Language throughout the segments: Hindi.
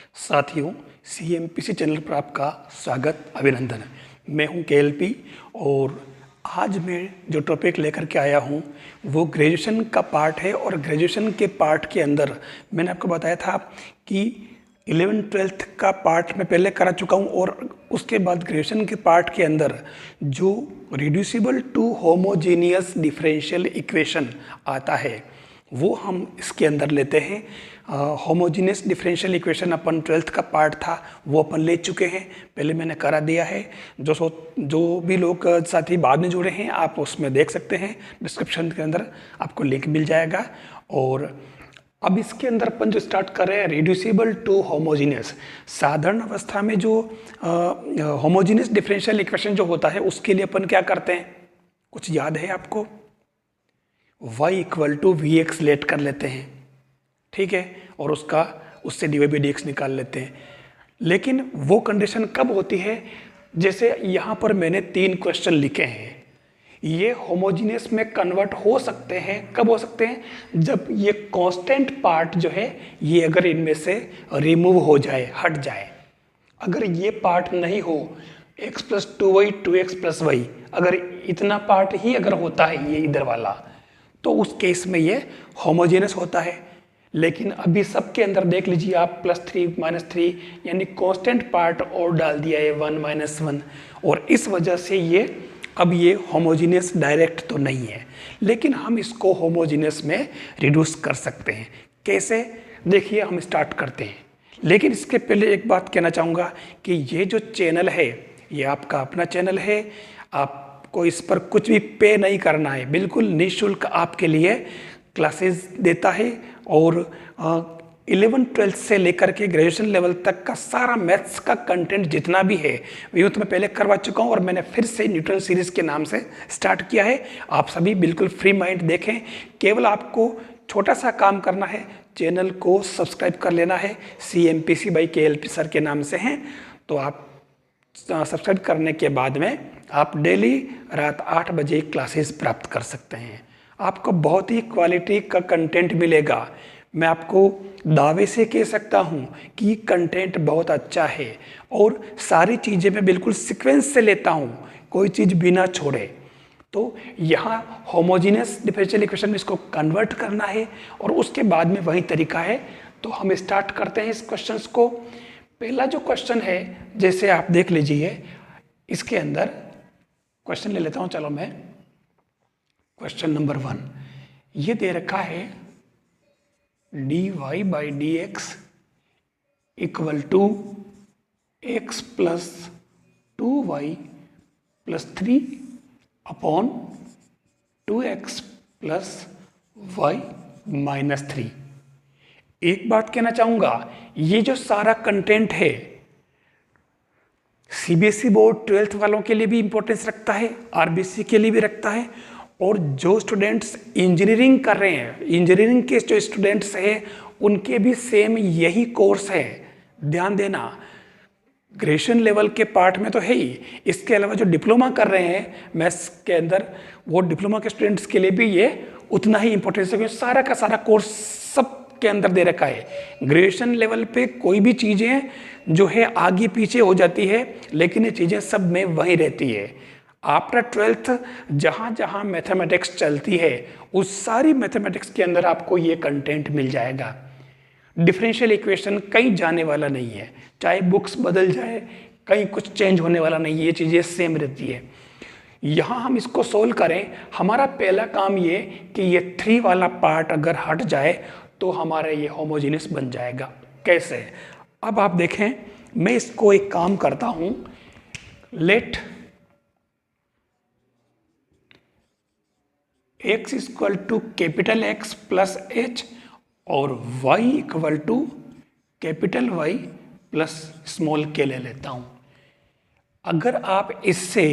साथियों, CMPC चैनल पर आपका स्वागत, अभिनंदन। मैं हूं KLP और आज मैं जो टॉपिक लेकर के आया हूं वो ग्रेजुएशन का पार्ट है। और ग्रेजुएशन के पार्ट के अंदर मैंने आपको बताया था कि 11th-12th का पार्ट मैं पहले करा चुका हूं और उसके बाद ग्रेजुएशन के पार्ट के अंदर जो reducible to homogeneous differential equation आता है वो हम इसके अंदर लेते हैं। होमोजीनियस डिफरेंशियल इक्वेशन अपन 12th का पार्ट था वो अपन ले चुके हैं, पहले मैंने करा दिया है। जो भी लोग साथी बाद में जुड़े हैं आप उसमें देख सकते हैं, डिस्क्रिप्शन के अंदर आपको लिंक मिल जाएगा। और अब इसके अंदर अपन जो स्टार्ट कर रहे हैं रिड्यूसिबल टू होमोजीनियस, साधारण अवस्था में जो होमोजीनियस डिफरेंशियल इक्वेशन जो होता है उसके लिए अपन क्या करते हैं, कुछ याद है आपको? y = vx लेट कर लेते हैं, ठीक है, और उससे dy/dx निकाल लेते हैं। लेकिन वो कंडीशन कब होती है, जैसे यहाँ पर मैंने 3 क्वेश्चन लिखे हैं, ये होमोजीनियस में कन्वर्ट हो सकते हैं। कब हो सकते हैं? जब ये कांस्टेंट पार्ट जो है ये अगर इनमें से रिमूव हो जाए, हट जाए। अगर ये पार्ट नहीं हो, x + 2y 2x + y, अगर इतना पार्ट ही अगर होता है ये इधर वाला, तो उस केस में ये होमोजेनस होता है। लेकिन अभी सबके अंदर देख लीजिए आप +3 -3 यानी कांस्टेंट पार्ट और डाल दिया है 1 - 1, और इस वजह से ये अब ये होमोजेनस डायरेक्ट तो नहीं है, लेकिन हम इसको होमोजेनस में रिड्यूस कर सकते हैं। कैसे? देखिए, हम स्टार्ट करते हैं। लेकिन इसके पहले एक बात कहना चाहूँगा कि ये जो चैनल है ये आपका अपना चैनल है, आपको इस पर कुछ भी पे नहीं करना है, बिल्कुल निःशुल्क आपके लिए क्लासेस देता है। और 11th-12th से लेकर के ग्रेजुएशन लेवल तक का सारा मैथ्स का कंटेंट जितना भी है यूँ तो मैं पहले करवा चुका हूँ और मैंने फिर से न्यूटन सीरीज़ के नाम से स्टार्ट किया है। आप सभी बिल्कुल फ्री माइंड देखें, केवल आपको छोटा सा काम करना है, चैनल को सब्सक्राइब कर लेना है। CMPC by KLP सर के नाम से हैं, तो आप सब्सक्राइब करने के बाद में आप डेली रात 8 बजे क्लासेस प्राप्त कर सकते हैं। आपको बहुत ही क्वालिटी का कंटेंट मिलेगा। मैं आपको दावे से कह सकता हूँ कि कंटेंट बहुत अच्छा है और सारी चीज़ें मैं बिल्कुल सीक्वेंस से लेता हूँ, कोई चीज़ बिना छोड़े। तो यहाँ होमोजीनियस डिफरेंशियल इक्वेशन में इसको कन्वर्ट करना है और उसके बाद में वही तरीका है। तो हम स्टार्ट करते हैं इस क्वेश्चंस को। पहला जो क्वेश्चन है, जैसे आप देख लीजिए, इसके अंदर क्वेश्चन ले लेता हूँ। चलो मैं क्वेश्चन नंबर 1 ये दे रखा है dy/dx = x + 2y + 3 / 2x + y - 3। एक बात कहना चाहूँगा, ये जो सारा कंटेंट है CBSE बोर्ड 12th वालों के लिए भी इंपॉर्टेंस रखता है, RBC के लिए भी रखता है, और जो स्टूडेंट्स इंजीनियरिंग कर रहे हैं, इंजीनियरिंग के जो स्टूडेंट्स हैं उनके भी सेम यही कोर्स है। ध्यान देना, ग्रेजुएशन लेवल के पार्ट में तो है ही, इसके अलावा जो डिप्लोमा कर रहे हैं मैथ्स के अंदर, वो डिप्लोमा के स्टूडेंट्स के लिए भी ये उतना ही इंपॉर्टेंस है, क्योंकि सारा का सारा कोर्स सब के अंदर दे रखा है। ग्रेजुएशन लेवल पे कोई भी चीज़ें जो है आगे पीछे हो जाती है, लेकिन ये चीज़ें सब में वहीं रहती है। आफ्टर 12th जहाँ जहाँ मैथमेटिक्स चलती है उस सारी मैथमेटिक्स के अंदर आपको ये कंटेंट मिल जाएगा। डिफरेंशियल इक्वेशन कहीं जाने वाला नहीं है, चाहे बुक्स बदल जाए कहीं कुछ चेंज होने वाला नहीं है, ये चीज़ें सेम रहती है। यहाँ हम इसको सोल्व करें, हमारा पहला काम ये कि ये 3 वाला पार्ट अगर हट जाए तो हमारा ये होमोजीनियस बन जाएगा। कैसे? अब आप देखें, मैं इसको एक काम करता हूँ, लेट x = X + h और y = Y + k ले लेता हूँ। अगर आप इससे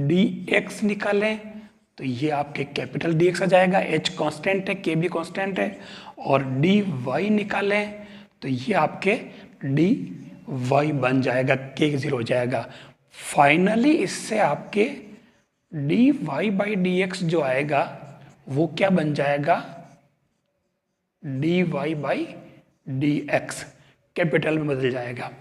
dx निकालें तो ये आपके DX आ जाएगा, h कांस्टेंट है, k भी कांस्टेंट है, और dy निकालें तो ये आपके dy बन जाएगा, k 0 हो जाएगा। फाइनली इससे आपके dy/dx जो आएगा वो क्या बन जाएगा, dy/dx। कैपिटल में बदल जाएगा।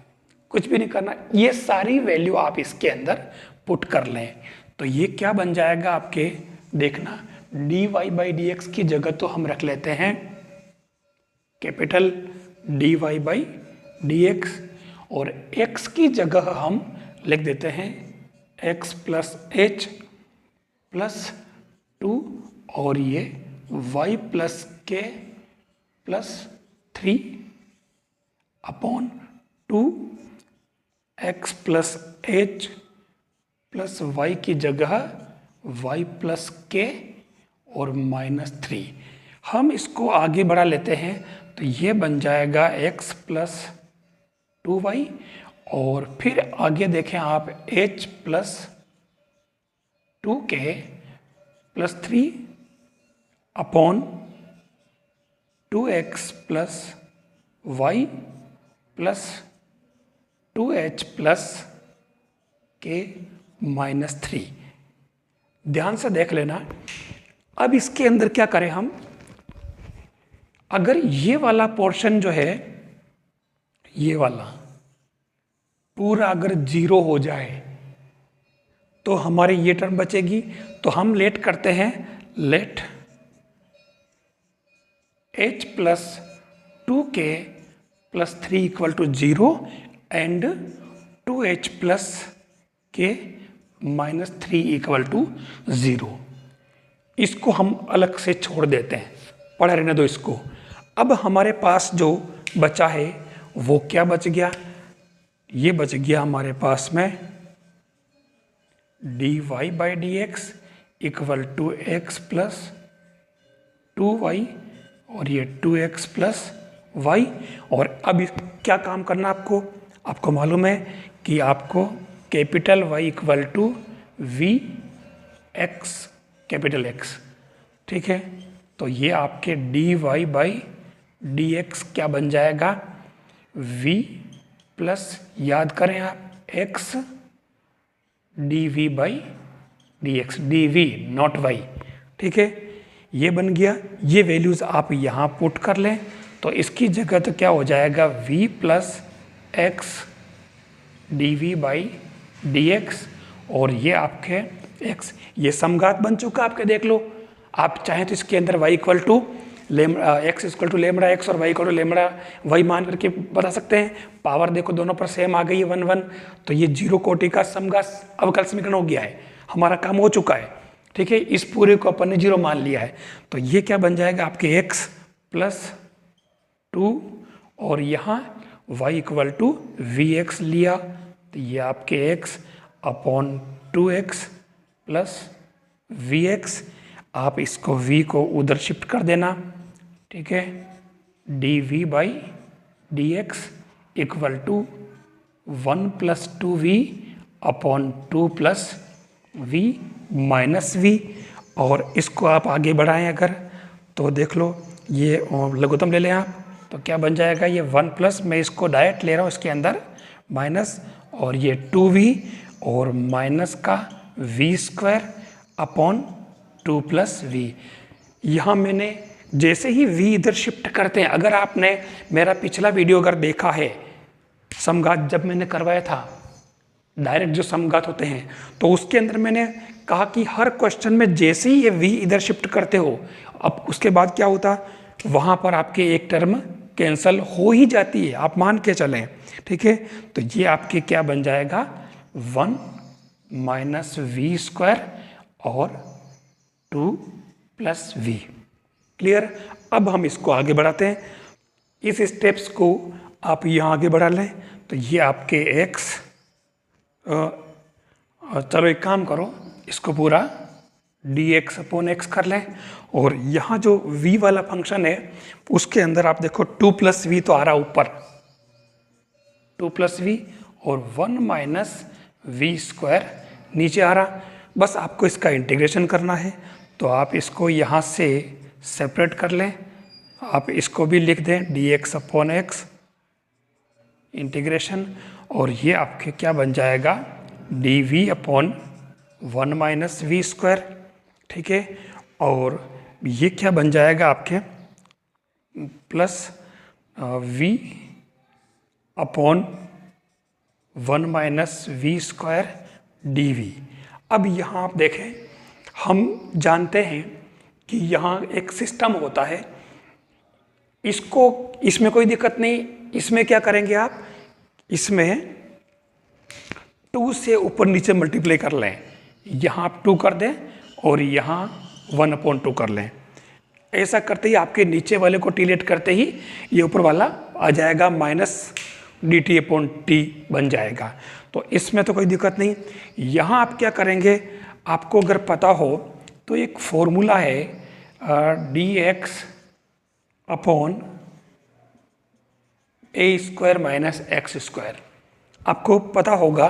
कुछ भी नहीं करना, ये सारी वैल्यू आप इसके अंदर पुट कर लें तो ये क्या बन जाएगा आपके, देखना dy बाई डी एक्स की जगह तो हम रख लेते हैं capital dy by D x, और x की जगह हम लिख देते हैं x प्लस एच प्लस 2 और ये y प्लस के plus 3 upon 2 x plus H plus y की जगह y प्लस के और -3। हम इसको आगे बढ़ा लेते हैं तो ये बन जाएगा x प्लस 2y और फिर आगे देखें आप h plus 2k plus 3 upon 2x plus y plus 2h plus k -3। ध्यान से देख लेना। अब इसके अंदर क्या करें हम, अगर ये वाला पोर्शन जो है, ये वाला पूरा अगर 0 हो जाए तो हमारी ये टर्म बचेगी। तो हम लेट करते हैं, let h plus 2k plus 3 equal to 0 and 2h plus k -3 equal to 0। इसको हम अलग से छोड़ देते हैं, पढ़े रहने दो इसको। अब हमारे पास जो बचा है वो क्या बच गया, ये बच गया हमारे पास में dy by D X equal to X plus 2y और ये 2x प्लस y। और अब क्या काम करना आपको, आपको मालूम है कि आपको capital Y equal to V X capital X, ठीक है। तो ये आपके dy बाई डी एक्स क्या बन जाएगा, v प्लस याद करें आप x dv by D x, dv not y, ठीक है। ये बन गया। ये वैल्यूज़ आप यहाँ पुट कर लें तो इसकी जगह तो क्या हो जाएगा, v plus x dv by D x और ये आपके x, ये समघात बन चुका आपके, देख लो। आप चाहें तो इसके अंदर y equal to X equal to lambda X और y equal to lambda y मान करके बता सकते हैं। पावर देखो दोनों पर सेम आ गई है 1 1, तो ये 0 कोटि का समघात अवकल समीकरण हो गया है, हमारा काम हो चुका है, ठीक है। इस पूरे को अपन ने 0 मान लिया है। तो ये क्या बन जाएगा आपके x प्लस 2 और यहाँ y equal to V X लिया तो ये आपके x upon 2x plus V X. आप इसको v को उधर शिफ्ट कर देना, ठीक है। dv by D X equal to 1 plus 2v upon 2 plus v minus v। और इसको आप आगे बढ़ाएं अगर तो देख लो, ये लघुत्तम ले लें आप तो क्या बन जाएगा, ये 1 प्लस, मैं इसको डायरेक्ट ले रहा हूँ इसके अंदर माइनस, और ये 2v और माइनस का v square upon 2 plus v। यहाँ मैंने जैसे ही v इधर शिफ्ट करते हैं, अगर आपने मेरा पिछला वीडियो अगर देखा है समघात जब मैंने करवाया था, डायरेक्ट जो समघात होते हैं, तो उसके अंदर मैंने कहा कि हर क्वेश्चन में जैसे ही ये v इधर शिफ्ट करते हो, अब उसके बाद क्या होता, वहाँ पर आपके एक टर्म कैंसल हो ही जाती है, आप मान के चलें, ठीक है। तो ये आपके क्या बन जाएगा, 1 माइनस वी स्क्वायर और 2 प्लस v। क्लियर। अब हम इसको आगे बढ़ाते हैं। इस स्टेप्स को आप यहाँ आगे बढ़ा लें तो ये आपके x, चलो एक काम करो, इसको पूरा dx अपॉन x कर लें। और यहाँ जो v वाला फंक्शन है उसके अंदर आप देखो 2 प्लस वी तो आ रहा ऊपर, 2 प्लस वी और 1 माइनस वी स्क्वायर नीचे आ रहा। बस आपको इसका इंटीग्रेशन करना है तो आप इसको यहाँ से सेपरेट कर लें। आप इसको भी लिख दें dx अपॉन x इंटीग्रेशन, और ये आपके क्या बन जाएगा, dv upon 1 minus V square, ठीक है। और ये क्या बन जाएगा आपके plus v upon 1 minus V square D V. अब यहाँ आप देखें, हम जानते हैं कि यहाँ एक सिस्टम होता है, इसमें कोई दिक्कत नहीं। इसमें क्या करेंगे आप, इसमें 2 से ऊपर नीचे मल्टीप्लाई कर लें। यहाँ आप 2 कर दें और यहाँ 1/2 कर लें। ऐसा करते ही आपके नीचे वाले को टीलेट करते ही ये ऊपर वाला आ जाएगा, माइनस dt/t बन जाएगा। तो इसमें तो कोई दिक्कत नहीं। यहाँ आप क्या करेंगे, आपको अगर पता हो तो एक फॉर्मूला है dx upon a² minus x²। आपको पता होगा,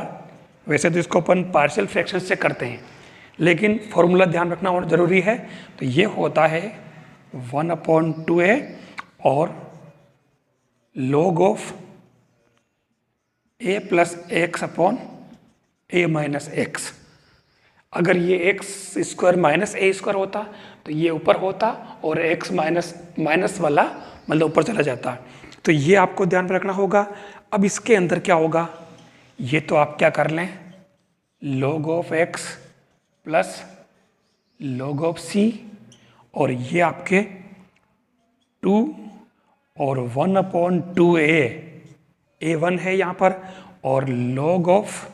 वैसे तो इसको अपन पार्शियल फ्रैक्शन से करते हैं, लेकिन फॉर्मूला ध्यान रखना और ज़रूरी है। तो ये होता है 1/2a और log of a plus x upon a minus x. अगर ये x² माइनस a² होता तो ये ऊपर होता और x माइनस वाला मतलब ऊपर चला जाता। तो ये आपको ध्यान रखना होगा। अब इसके अंदर क्या होगा, ये तो आप क्या कर लें, log of x plus log of c, और ये आपके 2 और 1/2a, a1 है यहाँ पर, और log ऑफ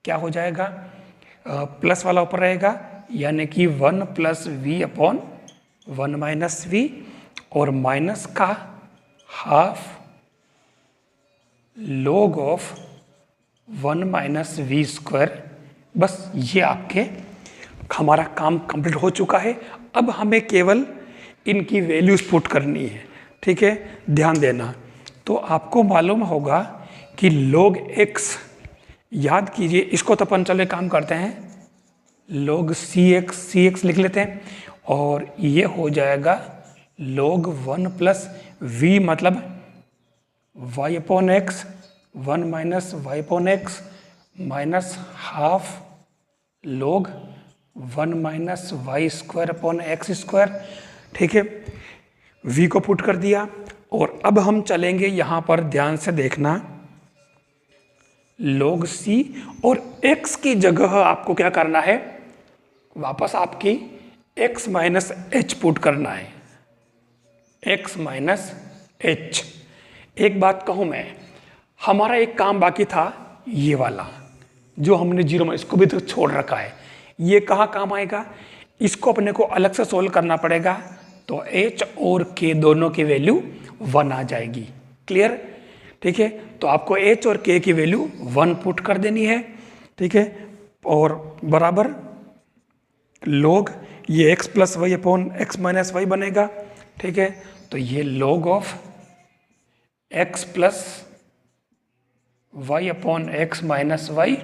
क्या हो जाएगा, प्लस वाला ऊपर रहेगा, यानी कि 1 plus V upon 1 minus V, और माइनस का half log of 1 minus V square. बस ये आपके हमारा काम कंप्लीट हो चुका है। अब हमें केवल इनकी वैल्यूज पुट करनी है, ठीक है, ध्यान देना। तो आपको मालूम होगा कि log x, याद कीजिए, इसको तो अपन चले काम करते हैं, log cx लिख लेते हैं, और ये हो जाएगा log 1 प्लस v मतलब y upon x, 1 minus y upon x, minus half log 1 minus y square upon x square, ठीक है। v को पुट कर दिया, और अब हम चलेंगे यहाँ पर, ध्यान से देखना, log c, और x की जगह आपको क्या करना है, वापस आपकी x माइनस h पुट करना है, x माइनस h। एक बात कहूँ मैं, हमारा एक काम बाकी था, ये वाला जो हमने जीरो में, इसको भी तो छोड़ रखा है। ये कहाँ काम आएगा, इसको अपने को अलग से सोल्व करना पड़ेगा। तो h और k दोनों की वैल्यू 1 आ जाएगी। क्लियर, ठीक है। तो आपको h और k की वैल्यू 1 पुट कर देनी है, ठीक है, और बराबर log ये x plus y upon x minus y बनेगा, ठीक है। तो ये log of x plus y upon x minus y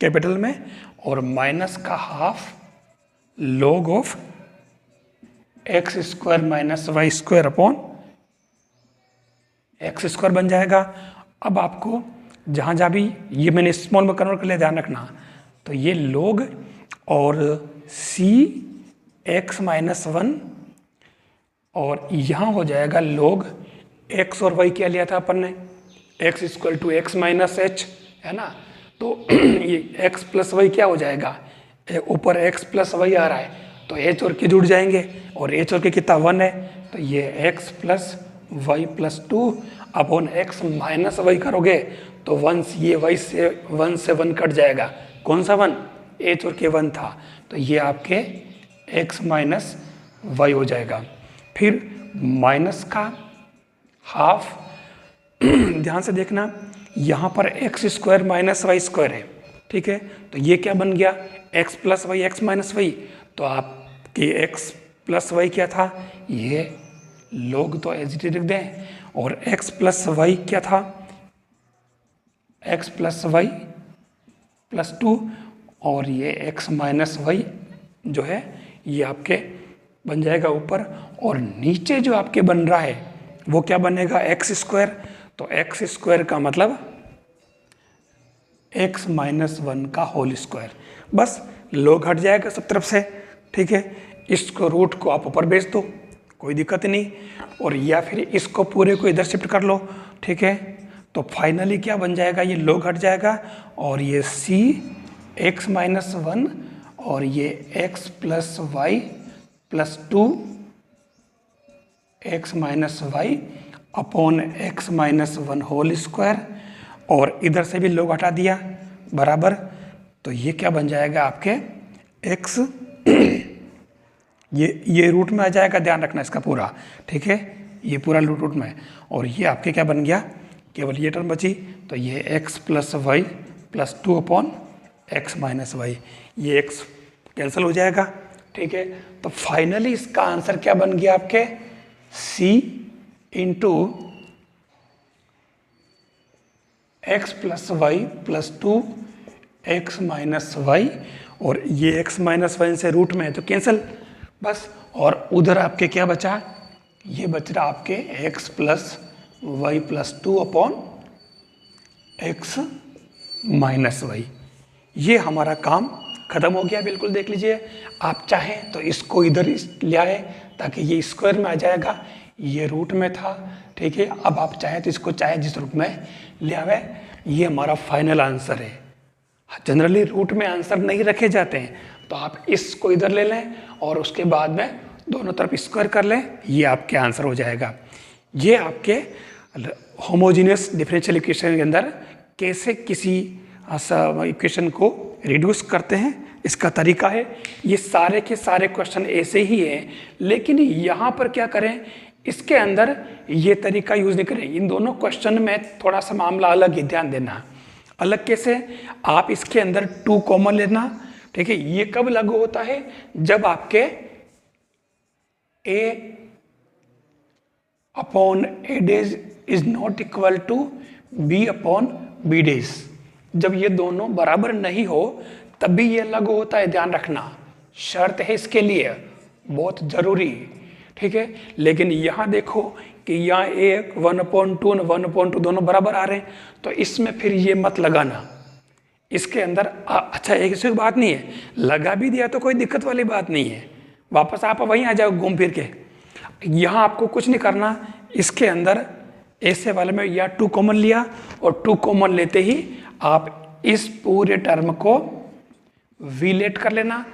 capital में, और माइनस का half log of x square minus y square upon x square बन जाएगा। अब आपको जहाँ जहाँ भी ये मैंने स्मॉल में कन्वर्ट कर लिया, ध्यान रखना। तो ये log और c x माइनस 1, और यहाँ हो जाएगा log x और y क्या लिया था अपन ने, x equal to x minus h, है ना। तो ये x प्लस वाई क्या हो जाएगा, ऊपर x प्लस वाई आ रहा है, तो h और k जुड़ जाएंगे, और h और k कितना 1 है, तो ये x plus y plus 2 upon x minus y करोगे तो 1, ये y से 1 कट जाएगा। कौन सा 1, h और k 1 था, तो ये आपके x माइनस वाई हो जाएगा। फिर माइनस का हाफ, ध्यान से देखना, यहाँ पर x square minus y square है, ठीक है। तो ये क्या बन गया, x plus y x minus y. तो आपके x प्लस वाई क्या था, ये log तो एज इट इज लिख दें, और x प्लस वाई क्या था, x प्लस वाई प्लस 2, और ये x माइनस वाई जो है ये आपके बन जाएगा ऊपर, और नीचे जो आपके बन रहा है वो क्या बनेगा, एक्स स्क्वायर। तो एक्स स्क्वायर का मतलब x माइनस 1 का होल स्क्वायर। बस log हट जाएगा सब तरफ से, ठीक है। इसको रूट को आप ऊपर भेज दो, कोई दिक्कत नहीं, और या फिर इसको पूरे को इधर शिफ्ट कर लो, ठीक है। तो फाइनली क्या बन जाएगा, ये log हट जाएगा और ये c x माइनस 1 और ये x plus y plus 2 x minus y upon x minus 1 whole square, और इधर से भी log हटा दिया बराबर, तो ये क्या बन जाएगा आपके x ये रूट में आ जाएगा, ध्यान रखना इसका पूरा, ठीक है, ये पूरा रूट में, और ये आपके क्या बन गया, केवल ये टर्म बची, तो ये x plus y plus 2 upon x minus y, ये x कैंसिल हो जाएगा, ठीक है। तो फाइनली इसका आंसर क्या बन गया आपके c into x plus y plus 2 x minus y, और ये x माइनस वाई से रूट में है तो कैंसिल बस, और उधर आपके क्या बचा, ये बच रहा आपके x plus y plus 2 upon x minus y. ये हमारा काम खत्म हो गया, बिल्कुल देख लीजिए। आप चाहें तो इसको इधर ले आए ताकि ये स्क्वायर में आ जाएगा, ये रूट में था, ठीक है। अब आप चाहें तो इसको चाहे जिस रूट में ले आवे, ये हमारा फाइनल आंसर है। जनरली रूट में आंसर नहीं रखे जाते हैं, तो आप इसको इधर ले लें और उसके बाद में दोनों तरफ स्क्वायर कर लें, ये आपके आंसर हो जाएगा। ये आपके होमोजीनियस डिफरेंशियल इक्वेशन के अंदर कैसे किसी इक्वेशन को रिड्यूस करते हैं, इसका तरीका है। ये सारे के सारे क्वेश्चन ऐसे ही हैं, लेकिन यहाँ पर क्या करें, इसके अंदर ये तरीका यूज़ नहीं करें। इन दोनों क्वेश्चन में थोड़ा सा मामला अलग ही, ध्यान देना। अलग कैसे, आप इसके अंदर 2 कॉमन लेना, ठीक है। ये कब लागू होता है, जब आपके a upon a dash is not equal to b upon b dash. जब ये दोनों बराबर नहीं हो तब भी ये लागू होता है, ध्यान रखना, शर्त है इसके लिए, बहुत जरूरी, ठीक है। लेकिन यहाँ देखो कि यहाँ a 1/2 और 1/2 दोनों बराबर आ रहे हैं, तो इसमें फिर ये मत लगाना इसके अंदर। अच्छा, एक ऐसी बात नहीं है, लगा भी दिया तो कोई दिक्कत वाली बात नहीं है, वापस आप वहीं आ जाओ घूम फिर के। यहाँ आपको कुछ नहीं करना, इसके अंदर ऐसे वाले में या 2 कॉमन लिया, और 2 कॉमन लेते ही आप इस पूरे टर्म को विलेट कर लेना।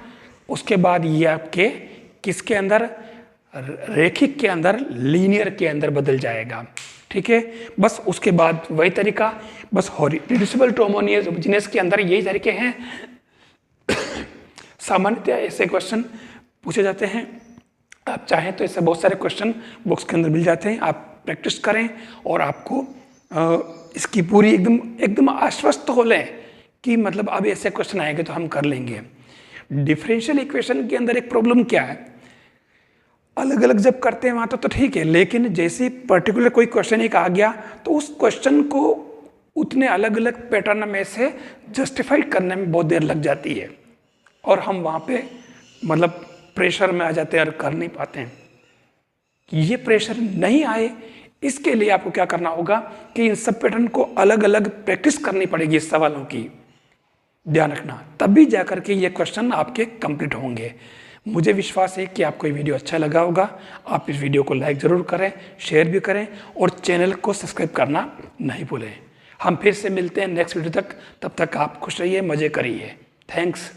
उसके बाद ये आपके किसके अंदर, रेखिक के अंदर, लीनियर के अंदर बदल जाएगा, ठीक है। बस उसके बाद वही तरीका, बस रिड्यूसिबल टू होमोजीनियस के अंदर यही तरीके हैं। सामान्यतः ऐसे क्वेश्चन पूछे जाते हैं, आप चाहें तो ऐसे बहुत सारे क्वेश्चन बुक्स के अंदर मिल जाते हैं, आप प्रैक्टिस करें और आपको इसकी पूरी एकदम आश्वस्त हो लें कि मतलब अब ऐसे क्वेश्चन आएंगे तो हम कर लेंगे। डिफरेंशियल इक्वेशन के अंदर एक प्रॉब्लम क्या है, अलग अलग जब करते हैं वहाँ तो ठीक है, लेकिन जैसे पर्टिकुलर कोई क्वेश्चन एक आ गया तो उस क्वेश्चन को उतने अलग अलग पैटर्न में से जस्टिफाई करने में बहुत देर लग जाती है, और हम वहाँ पे मतलब प्रेशर में आ जाते हैं और कर नहीं पाते हैं। ये प्रेशर नहीं आए, इसके लिए आपको क्या करना होगा कि इन सब पैटर्न को अलग अलग प्रैक्टिस करनी पड़ेगी इस सवालों की, ध्यान रखना, तभी जाकर के ये क्वेश्चन आपके कंप्लीट होंगे। मुझे विश्वास है कि आपको ये वीडियो अच्छा लगा होगा। आप इस वीडियो को लाइक ज़रूर करें, शेयर भी करें, और चैनल को सब्सक्राइब करना नहीं भूलें। हम फिर से मिलते हैं नेक्स्ट वीडियो तक, तब तक आप खुश रहिए, मज़े करिए। थैंक्स।